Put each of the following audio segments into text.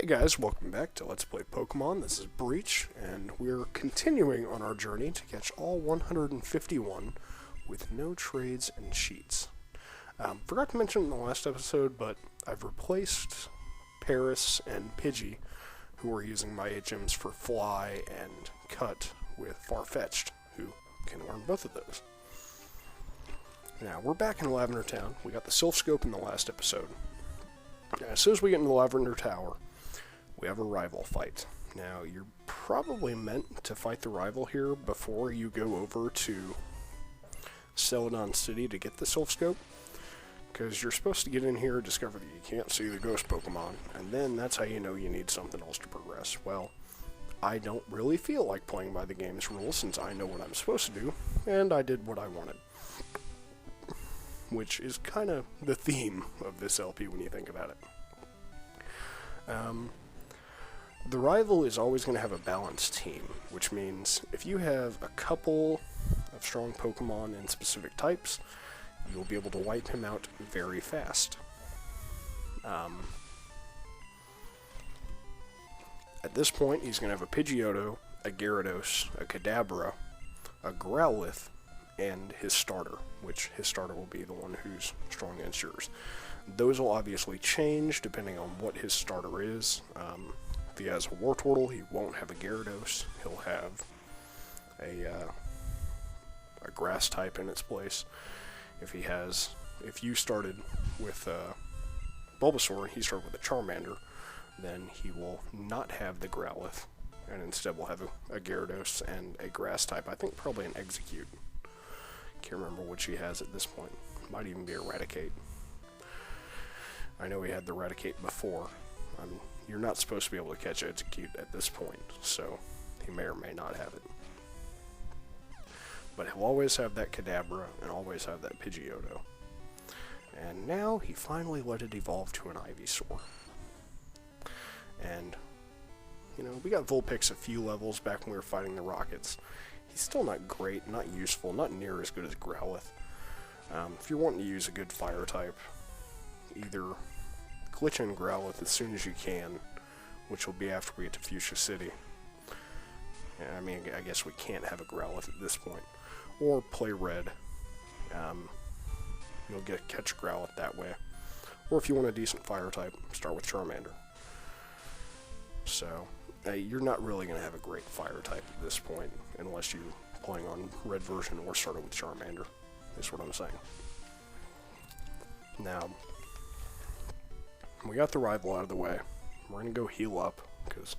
Hey guys, welcome back to Let's Play Pokemon. This is Breach, and we're continuing on our journey to catch all 151 with no trades and cheats. Forgot to mention in the last episode, but I've replaced Paris and Pidgey, who are using my HMs for Fly and Cut, with Farfetch'd, who can learn both of those. Now, we're back in Lavender Town. We got the Sylph Scope in the last episode. As soon as we get into the Lavender Tower, we have a rival fight. Now, you're probably meant to fight the rival here before you go over to Celadon City to get the Sylph Scope, because you're supposed to get in here, discover that you can't see the ghost Pokemon, and then that's how you know you need something else to progress. Well, I don't really feel like playing by the game's rules since I know what I'm supposed to do, and I did what I wanted. Which is kind of the theme of this LP when you think about it. The rival is always going to have a balanced team, which means if you have a couple of strong Pokemon in specific types, you'll be able to wipe him out very fast. At this point, he's going to have a Pidgeotto, a Gyarados, a Kadabra, a Growlithe, and his starter, which his starter will be the one who's strong against yours. Those will obviously change depending on what his starter is. If he has a Wartortle, he won't have a Gyarados. He'll have a grass type in its place. If you started with Bulbasaur and he started with a Charmander, then he will not have the Growlithe, and instead will have a Gyarados and a grass type. I think probably an Execute. Can't remember which he has at this point. Might even be Eradicate. I know he had the Eradicate before. You're not supposed to be able to catch Execute at this point, so he may or may not have it. But he'll always have that Kadabra and always have that Pidgeotto. And now he finally let it evolve to an Ivysaur. And, you know, we got Vulpix a few levels back when we were fighting the Rockets. He's still not great, not useful, not near as good as Growlithe. If you're wanting to use a good fire type, either glitch in Growlithe as soon as you can, which will be after we get to Fuchsia City. I mean, I guess we can't have a Growlithe at this point. Or play red. You'll catch Growlithe that way. Or if you want a decent fire type, start with Charmander. So, you're not really going to have a great fire type at this point, unless you're playing on red version or started with Charmander, is what I'm saying. Now, we got the rival out of the way. We're going to go heal up, because,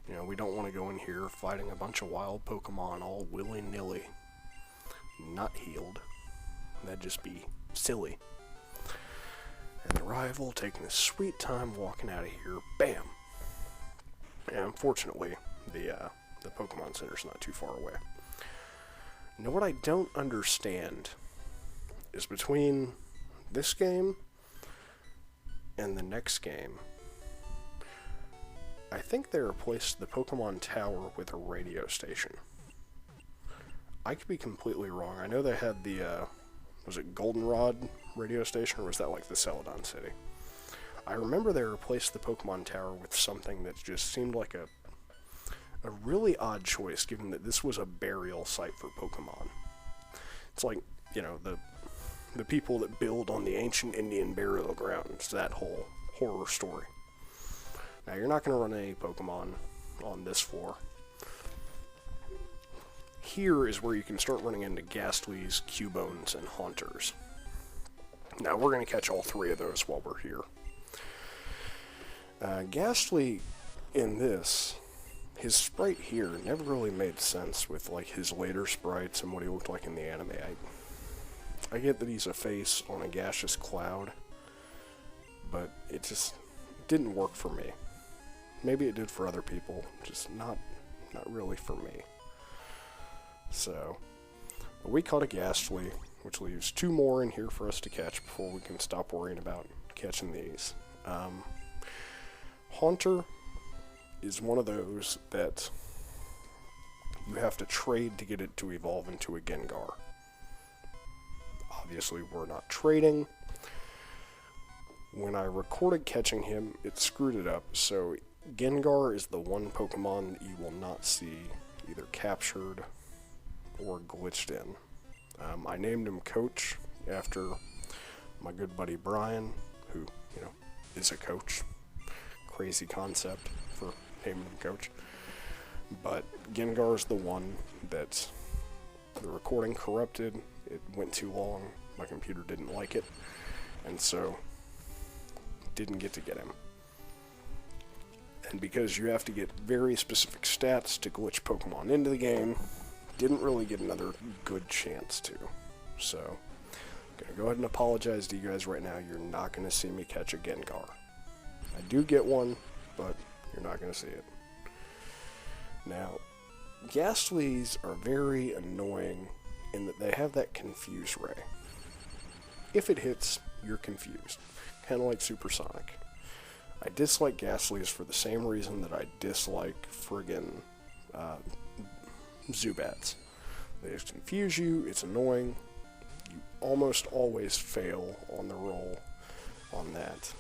you know, we don't want to go in here fighting a bunch of wild Pokemon all willy-nilly, not healed. That'd just be silly. And the rival taking a sweet time walking out of here. Bam! And unfortunately, the Pokemon Center's not too far away. Now, what I don't understand is between this game and the next game, I think they replaced the Pokemon Tower with a radio station. I could be completely wrong. I know they had the, was it Goldenrod radio station, or was that like the Celadon City? I remember they replaced the Pokemon Tower with something that just seemed like a really odd choice, given that this was a burial site for Pokemon. It's like, you know, the people that build on the ancient Indian burial grounds, that whole horror story. Now, you're not going to run any Pokemon on this floor. Here is where you can start running into Ghastlies, Cubones, and Haunters. Now, we're going to catch all three of those while we're here. Ghastly in this, his sprite here never really made sense with like his later sprites and what he looked like in the anime. I get that he's a face on a gaseous cloud, but it just didn't work for me. Maybe it did for other people, just not really for me. So, but we caught a Ghastly, which leaves two more in here for us to catch before we can stop worrying about catching these. Haunter is one of those that you have to trade to get it to evolve into a Gengar. Obviously, we're not trading. When I recorded catching him, it screwed it up, so Gengar is the one Pokemon that you will not see either captured or glitched in. I named him Coach after my good buddy Brian, who, is a coach. Crazy concept for naming him Coach. But Gengar is the one that the recording corrupted. It went too long. My computer didn't like it. And so, didn't get him. And because you have to get very specific stats to glitch Pokemon into the game, didn't really get another good chance to. So, I'm going to go ahead and apologize to you guys right now. You're not going to see me catch a Gengar. I do get one, but you're not going to see it. Now, Ghastlies are very annoying in that they have that Confuse Ray. If it hits, you're confused. Kind of like Supersonic. I dislike Ghastlies for the same reason that I dislike friggin' Zubats. They just confuse you, it's annoying. You almost always fail on the roll on that.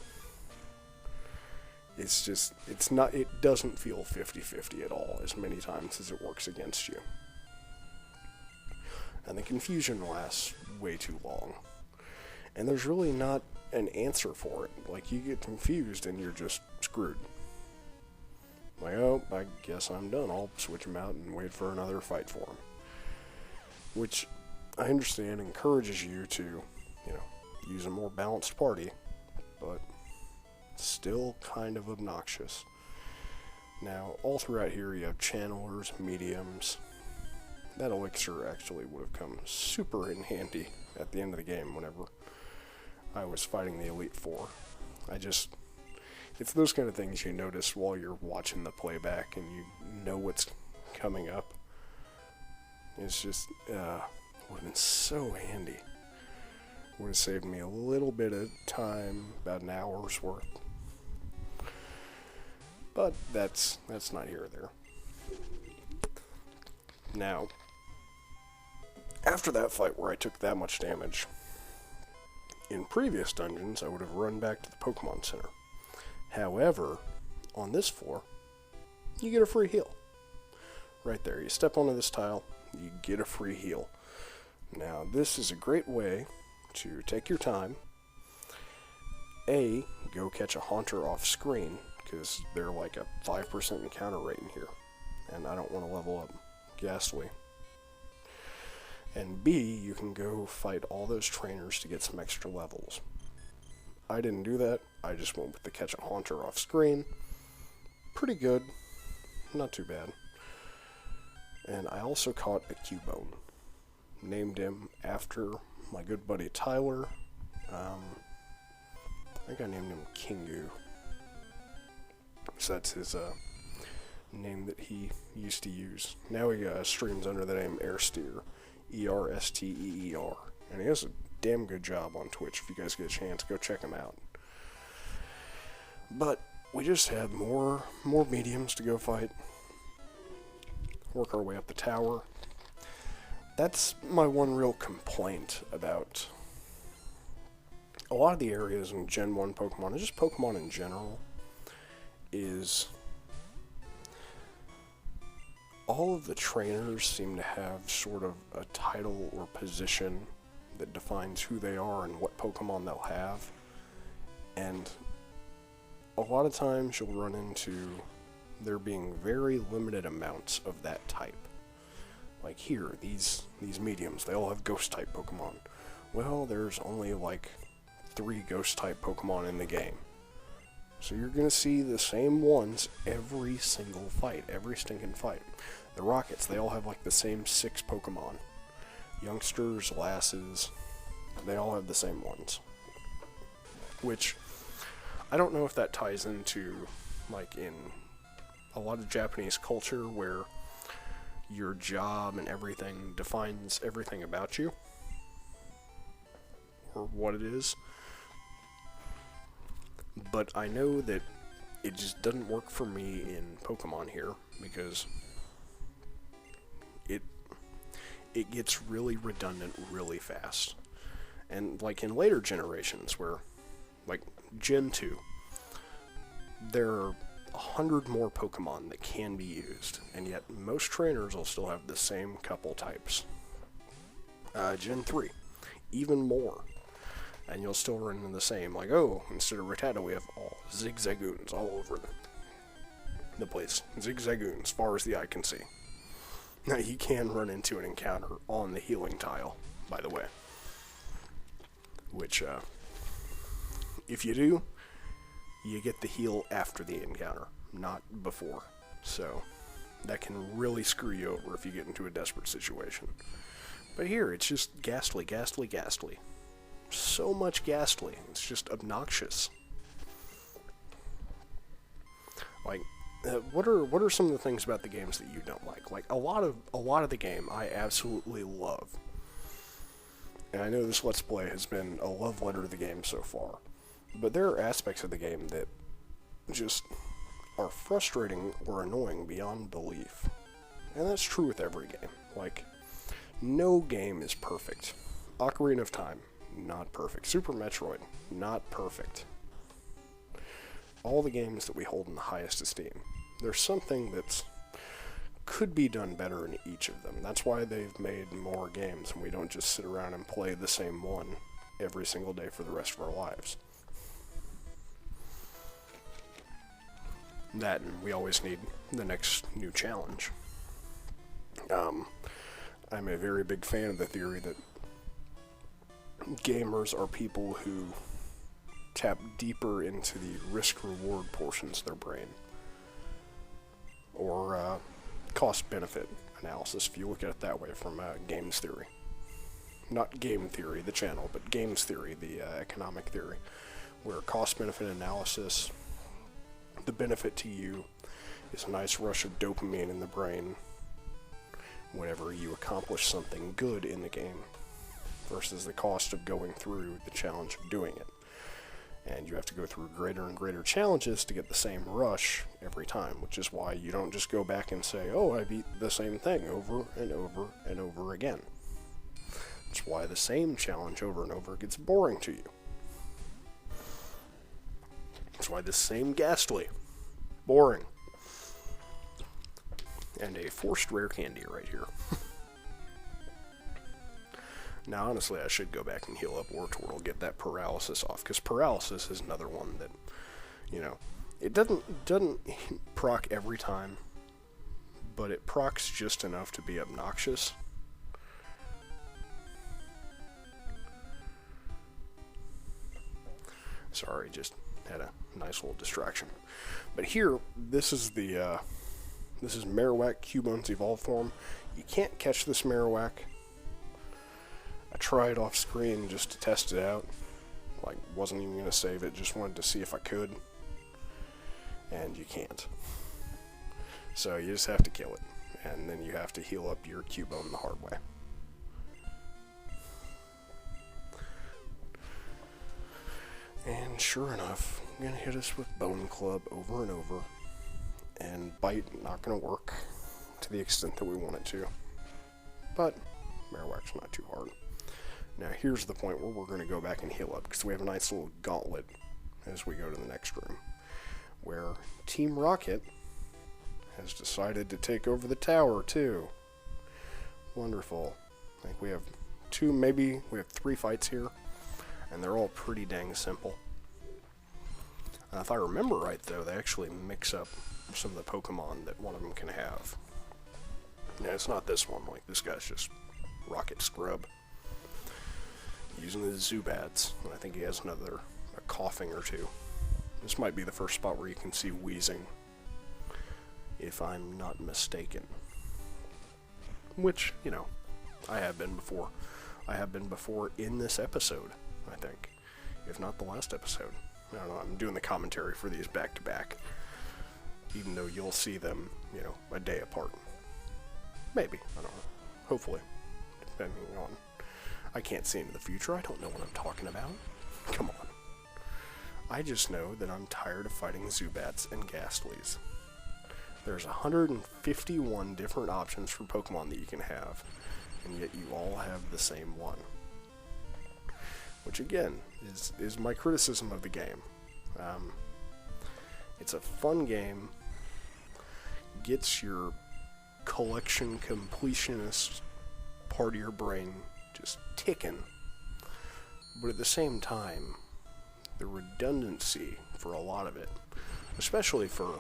It doesn't feel 50-50 at all as many times as it works against you. And the confusion lasts way too long. And there's really not an answer for it. Like, you get confused and you're just screwed. Like, oh, I guess I'm done. I'll switch him out and wait for another fight for him. Which, I understand, encourages you to, use a more balanced party, but still kind of obnoxious. Now, all throughout here you have channelers, mediums. That elixir actually would have come super in handy at the end of the game whenever I was fighting the Elite Four. It's those kind of things you notice while you're watching the playback and you know what's coming up. It's just, would have been so handy. Would have saved me a little bit of time, about an hour's worth. But that's not here or there. Now, after that fight where I took that much damage, in previous dungeons, I would have run back to the Pokemon Center. However, on this floor, you get a free heal. Right there, you step onto this tile, you get a free heal. Now, this is a great way to take your time. A, go catch a Haunter off screen, because they're like a 5% encounter rate in here. And I don't want to level up Ghastly. And B, you can go fight all those trainers to get some extra levels. I didn't do that. I just went with the catch a Haunter off screen. Pretty good. Not too bad. And I also caught a Cubone. Named him after my good buddy Tyler. I think I named him Kingu. So that's his name that he used to use. Now he streams under the name Airsteer. Ersteer. And he does a damn good job on Twitch. If you guys get a chance, go check him out. But we just have more mediums to go fight. Work our way up the tower. That's my one real complaint about a lot of the areas in Gen 1 Pokemon, and just Pokemon in general, is all of the trainers seem to have sort of a title or position that defines who they are and what Pokemon they'll have. And a lot of times you'll run into there being very limited amounts of that type. Like here, these mediums, they all have Ghost-type Pokemon. Well, there's only like 3 Ghost-type Pokemon in the game. So you're going to see the same ones every single fight, every stinking fight. The Rockets, they all have like the same 6 Pokemon. Youngsters, lasses, they all have the same ones. Which, I don't know if that ties into, like, in a lot of Japanese culture where your job and everything defines everything about you, or what it is. But I know that it just doesn't work for me in Pokemon here, because it gets really redundant really fast. And like in later generations where, like Gen 2, there are a 100 more Pokemon that can be used, and yet most trainers will still have the same couple types. Gen 3, even more. And you'll still run into the same, like, oh, instead of Rattata, we have all Zigzagoons all over the place. Zigzagoon, as far as the eye can see. Now, you can run into an encounter on the healing tile, by the way. Which, if you do, you get the heal after the encounter, not before. So, that can really screw you over if you get into a desperate situation. But here, it's just ghastly, ghastly, ghastly. So much ghastly. It's just obnoxious. Like, what are some of the things about the games that you don't like? Like, a lot of the game I absolutely love. And I know this Let's Play has been a love letter to the game so far. But there are aspects of the game that just are frustrating or annoying beyond belief. And that's true with every game. Like, no game is perfect. Ocarina of Time, not perfect. Super Metroid, not perfect. All the games that we hold in the highest esteem, there's something that's could be done better in each of them. That's why they've made more games, and we don't just sit around and play the same one every single day for the rest of our lives. That, and we always need the next new challenge. I'm a very big fan of the theory that gamers are people who tap deeper into the risk-reward portions of their brain. Or cost-benefit analysis, if you look at it that way, from games theory. Not game theory, the channel, but games theory, the economic theory, where cost-benefit analysis, the benefit to you is a nice rush of dopamine in the brain whenever you accomplish something good in the game, versus the cost of going through the challenge of doing it. And you have to go through greater and greater challenges to get the same rush every time, which is why you don't just go back and say, oh, I beat the same thing over and over and over again. That's why the same challenge over and over gets boring to you. That's why the same ghastly, boring. And a forced rare candy right here. Now, honestly, I should go back and heal up Wartortle, get that paralysis off, because paralysis is another one that, you know, it doesn't proc every time, but it procs just enough to be obnoxious. Sorry, just had a nice little distraction. But here, this is the, this is Marowak Cubone's evolved form. You can't catch this Marowak. I tried off screen just to test it out. Like, wasn't even going to save it, just wanted to see if I could. And you can't. So you just have to kill it. And then you have to heal up your Cubone the hard way. And sure enough, going to hit us with Bone Club over and over. And Bite not going to work to the extent that we want it to. But Marowak's not too hard. Now here's the point where we're going to go back and heal up, because we have a nice little gauntlet as we go to the next room, where Team Rocket has decided to take over the tower too. Wonderful. I think we have maybe we have 3 fights here, and they're all pretty dang simple. If I remember right though, they actually mix up some of the Pokemon that one of them can have. Yeah, it's not this one, like this guy's just Rocket Scrub. Using the Zubats, and I think he has a coughing or two. This might be the first spot where you can see wheezing, if I'm not mistaken. Which, you know, I have been before. I have been before in this episode, I think. If not the last episode. I don't know, I'm doing the commentary for these back to back. Even though you'll see them, you know, a day apart. Maybe, I don't know. Hopefully. Depending on... I can't see into the future. I don't know what I'm talking about. Come on. I just know that I'm tired of fighting Zubats and Ghastlies. There's 151 different options for Pokemon that you can have, and yet you all have the same one. Which again, is my criticism of the game. It's a fun game, gets your collection completionist part of your brain just ticking, but at the same time, the redundancy for a lot of it, especially for,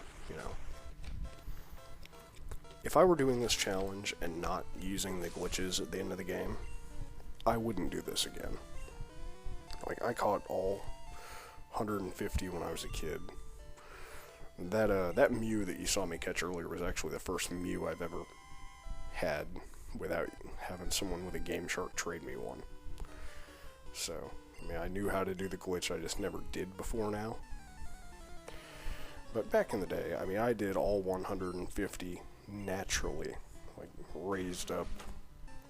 if I were doing this challenge and not using the glitches at the end of the game, I wouldn't do this again. Like, I caught all 150 when I was a kid. That Mew that you saw me catch earlier was actually the first Mew I've ever had without having someone with a Game Shark trade me one. So, I knew how to do the glitch, I just never did before now. But back in the day, I did all 150 naturally. Like, raised up,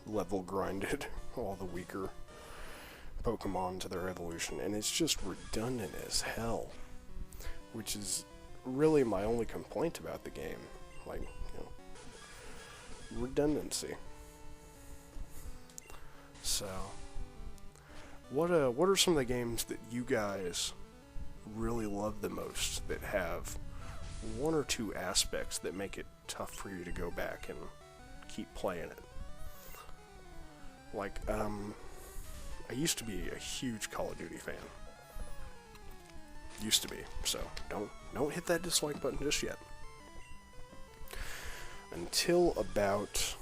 level grinded all the weaker Pokemon to their evolution, and it's just redundant as hell. Which is really my only complaint about the game. Like, redundancy. So, what are some of the games that you guys really love the most that have one or two aspects that make it tough for you to go back and keep playing it? Like, I used to be a huge Call of Duty fan. Used to be, so don't hit that dislike button just yet. Until about,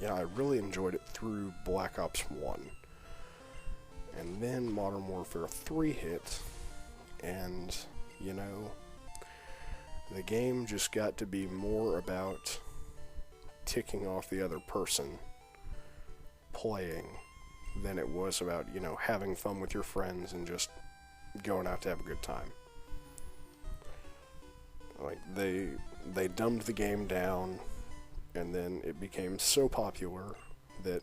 I really enjoyed it through Black Ops 1. And then Modern Warfare 3 hit, and, the game just got to be more about ticking off the other person playing than it was about, having fun with your friends and just going out to have a good time. Like, they dumbed the game down, and then it became so popular that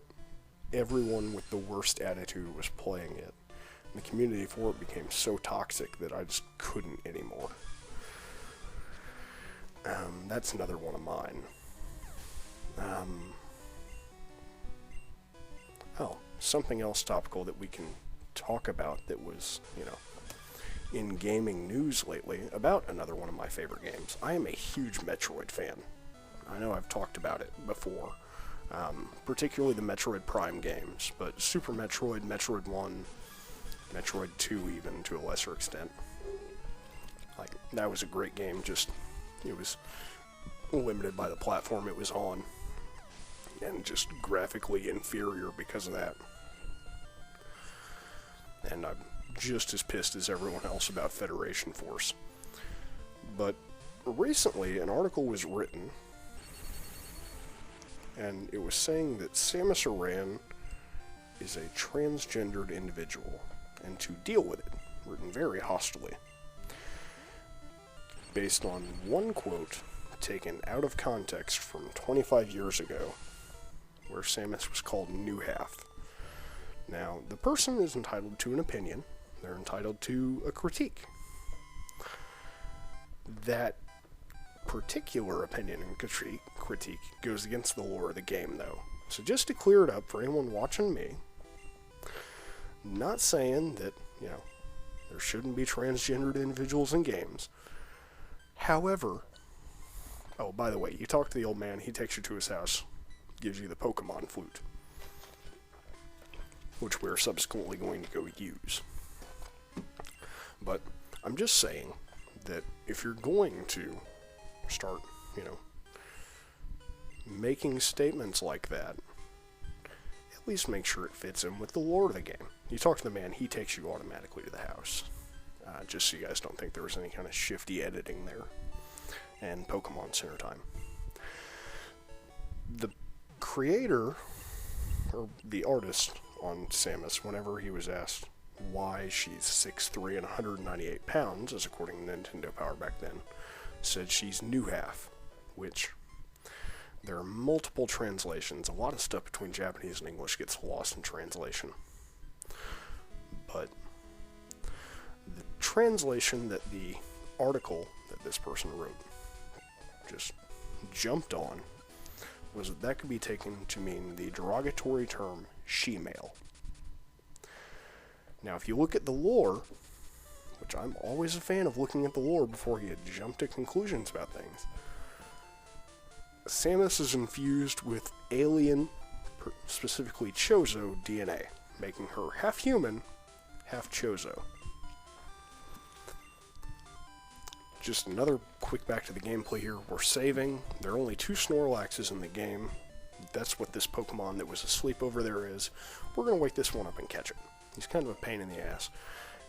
everyone with the worst attitude was playing it. And the community for it became so toxic that I just couldn't anymore. That's another one of mine. Something else topical that we can talk about that was, in gaming news lately, about another one of my favorite games. I am a huge Metroid fan. I know I've talked about it before, particularly the Metroid Prime games, but Super Metroid, Metroid 1, Metroid 2 even, to a lesser extent. Like, that was a great game, just, it was limited by the platform it was on, and just graphically inferior because of that. And I'm just as pissed as everyone else about Federation Force. But recently, an article was written, and it was saying that Samus Aran is a transgendered individual, and to deal with it, written very hostily. Based on one quote taken out of context from 25 years ago, where Samus was called New Half. Now, the person is entitled to an opinion. They're entitled to a critique. That particular opinion and critique goes against the lore of the game, though. So just to clear it up for anyone watching me, not saying that, there shouldn't be transgendered individuals in games. However, oh, by the way, you talk to the old man, he takes you to his house, gives you the Pokemon flute, which we're subsequently going to go use. But I'm just saying that if you're going to start, making statements like that, at least make sure it fits in with the lore of the game. You talk to the man, he takes you automatically to the house. Just so you guys don't think there was any kind of shifty editing there. And Pokemon Center time. The creator, or the artist on Samus, whenever he was asked why she's 6'3" and 198 pounds, as according to Nintendo Power back then, said she's New Half, which there are multiple translations. A lot of stuff between Japanese and English gets lost in translation. But the translation that the article that this person wrote just jumped on was that could be taken to mean the derogatory term she-male. Now, if you look at the lore, which I'm always a fan of looking at the lore before you jump to conclusions about things. Samus is infused with alien, specifically Chozo DNA, making her half human, half Chozo. Just another quick back to the gameplay here. We're saving. There are only 2 Snorlaxes in the game. That's what this Pokemon that was asleep over there is. We're going to wake this one up and catch it. He's kind of a pain in the ass.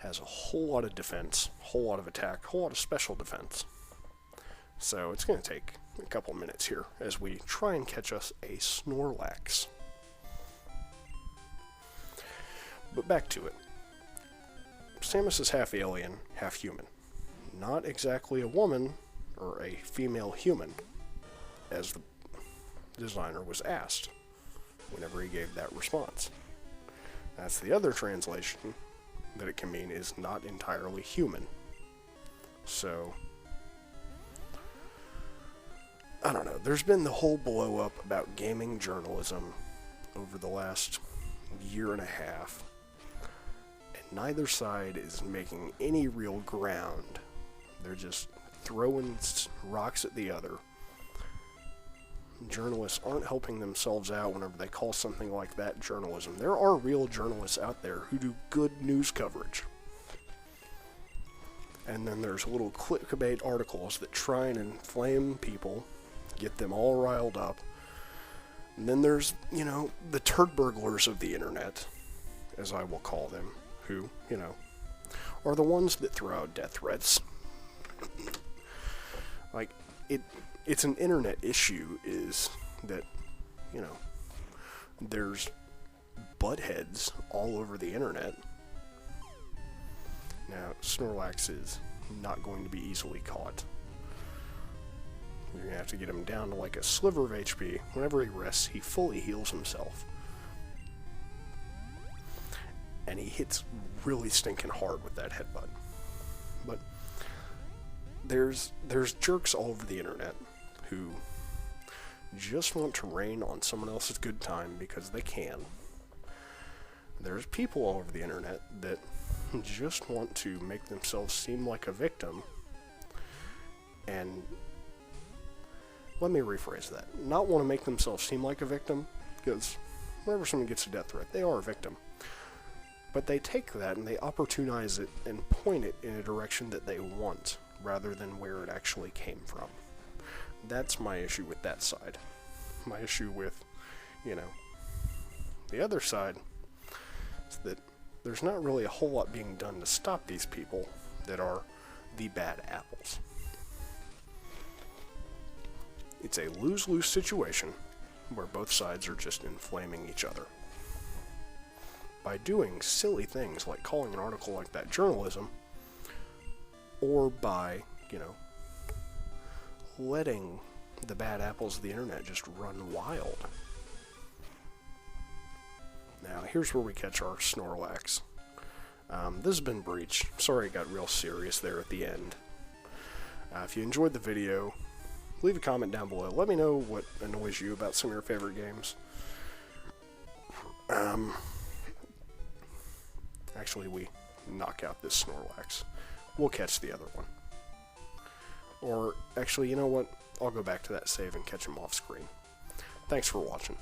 Has a whole lot of defense, whole lot of attack, whole lot of special defense. So it's going to take a couple minutes here as we try and catch us a Snorlax. But back to it. Samus is half alien, half human. Not exactly a woman or a female human, as the designer was asked whenever he gave that response. That's the other translation that it can mean, is not entirely human. So, I don't know. There's been the whole blow up about gaming journalism over the last year and a half, and neither side is making any real ground. They're just throwing rocks at the other. Journalists aren't helping themselves out whenever they call something like that journalism. There are real journalists out there who do good news coverage. And then there's little clickbait articles that try and inflame people, get them all riled up. And then there's, the turd burglars of the internet, as I will call them, who, are the ones that throw out death threats. Like, it's an internet issue, is that, there's butt heads all over the internet. Now, Snorlax is not going to be easily caught. You're going to have to get him down to like a sliver of HP. Whenever he rests, he fully heals himself. And he hits really stinking hard with that headbutt. But there's jerks all over the internet who just want to rain on someone else's good time because they can. There's people all over the internet that just want to make themselves seem like a victim. And let me rephrase that. Not want to make themselves seem like a victim, because whenever someone gets a death threat, they are a victim. But they take that and they opportunize it and point it in a direction that they want, rather than where it actually came from. That's my issue with that side. My issue with, the other side is that there's not really a whole lot being done to stop these people that are the bad apples. It's a lose-lose situation where both sides are just inflaming each other. By doing silly things like calling an article like that journalism, or by, letting the bad apples of the internet just run wild. Now, here's where we catch our Snorlax. This has been Breach. Sorry it got real serious there at the end. If you enjoyed the video, leave a comment down below. Let me know what annoys you about some of your favorite games. Actually, we knock out this Snorlax. We'll catch the other one. Or, actually, you know what? I'll go back to that save and catch him off screen. Thanks for watching.